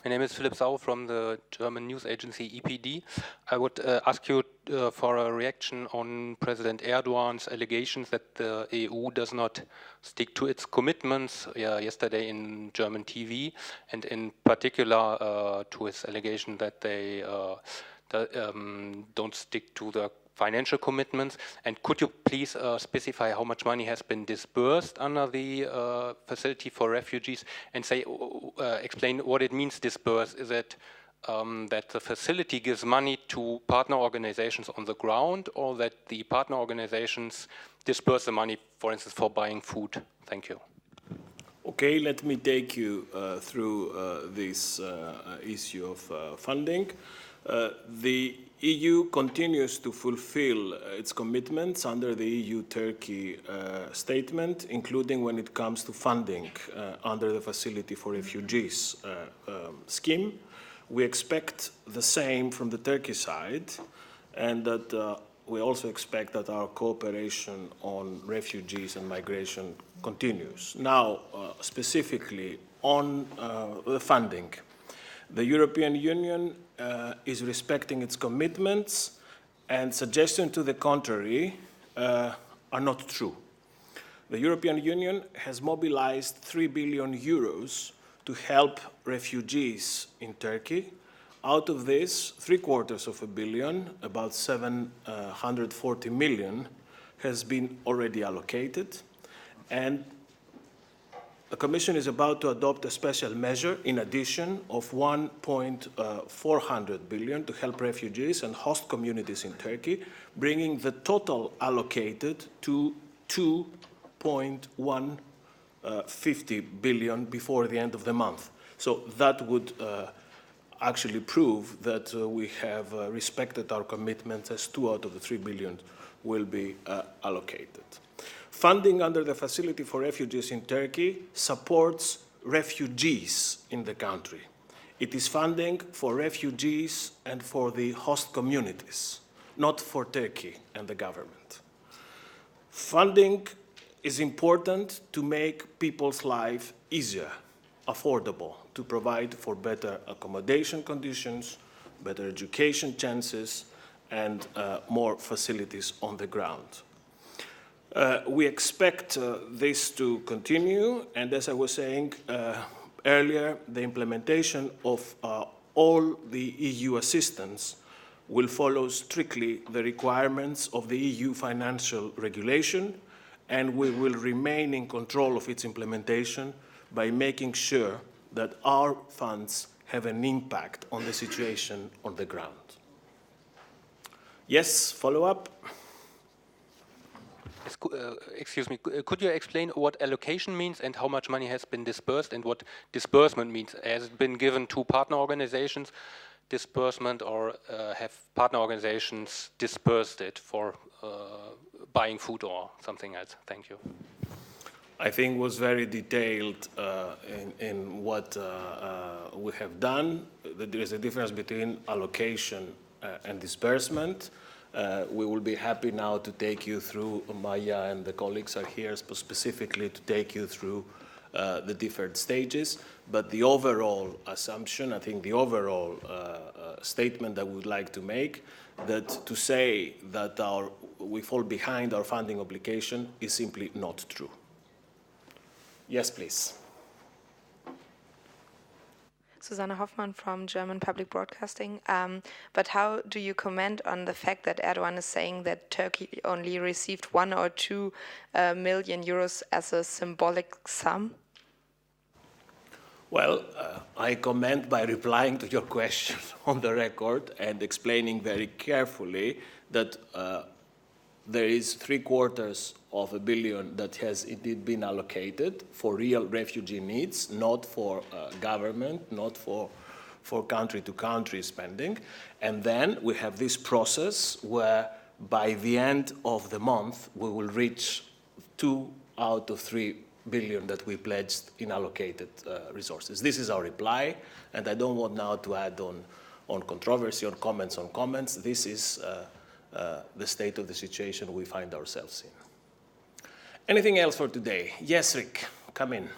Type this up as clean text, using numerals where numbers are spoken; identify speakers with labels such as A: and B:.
A: My name is Philipp Sau from the German news agency EPD. I would ask you for a reaction on President Erdogan's allegations that the EU does not stick to its commitments yesterday in German TV, and in particular to his allegation that they don't stick to the financial commitments. And could you please specify how much money has been disbursed under the facility for refugees, and explain what it means disburse? Is it that the facility gives money to partner organizations on the ground, or that the partner organizations disperse the money, for instance, for buying food? Thank you.
B: Okay, let me take you through this issue of funding. The EU continues to fulfill its commitments under the EU-Turkey statement, including when it comes to funding under the Facility for Refugees scheme. We expect the same from the Turkish side, and that we also expect that our cooperation on refugees and migration continues. Now, specifically on the funding, the European Union is respecting its commitments, and suggestions to the contrary are not true. The European Union has mobilized 3 billion euros to help refugees in Turkey. Out of this, 750 million, about 740 million, has been already allocated, and the Commission is about to adopt a special measure in addition of 1.4 billion to help refugees and host communities in Turkey, bringing the total allocated to 2.150 billion before the end of the month. So that would actually prove that we have respected our commitments, as 2 out of the 3 billion will be allocated. Funding under the Facility for Refugees in Turkey supports refugees in the country. It is funding for refugees and for the host communities, not for Turkey and the government. Funding is important to make people's life easier, affordable, to provide for better accommodation conditions, better education chances, and more facilities on the ground. We expect this to continue, and as I was saying earlier, the implementation of all the EU assistance will follow strictly the requirements of the EU financial regulation, and we will remain in control of its implementation by making sure that our funds have an impact on the situation on the ground. Yes, follow up?
A: Excuse me, could you explain what allocation means and how much money has been disbursed, and what disbursement means? Has it been given to partner organizations, disbursement, or have partner organizations dispersed it for buying food or something else? Thank you.
B: I think it was very detailed in what we have done. There is a difference between allocation and disbursement. We will be happy now to take you through, Maya and the colleagues are here specifically to take you through the different stages. But the overall assumption, I think the overall statement that we would like to make, that to say that we fall behind our funding obligation is simply not true. Yes, please.
C: Susanne Hoffmann from German Public Broadcasting. But how do you comment on the fact that Erdogan is saying that Turkey only received 1 or 2 million euros as a symbolic sum?
B: Well, I comment by replying to your question on the record and explaining very carefully that there is 750 million that has indeed been allocated for real refugee needs, not for government, not for country-to-country spending. And then we have this process where by the end of the month we will reach 2 out of 3 billion that we pledged in allocated resources. This is our reply, and I don't want now to add on controversy, on comments. This is the state of the situation we find ourselves in. Anything else for today? Yes, Rick, come in.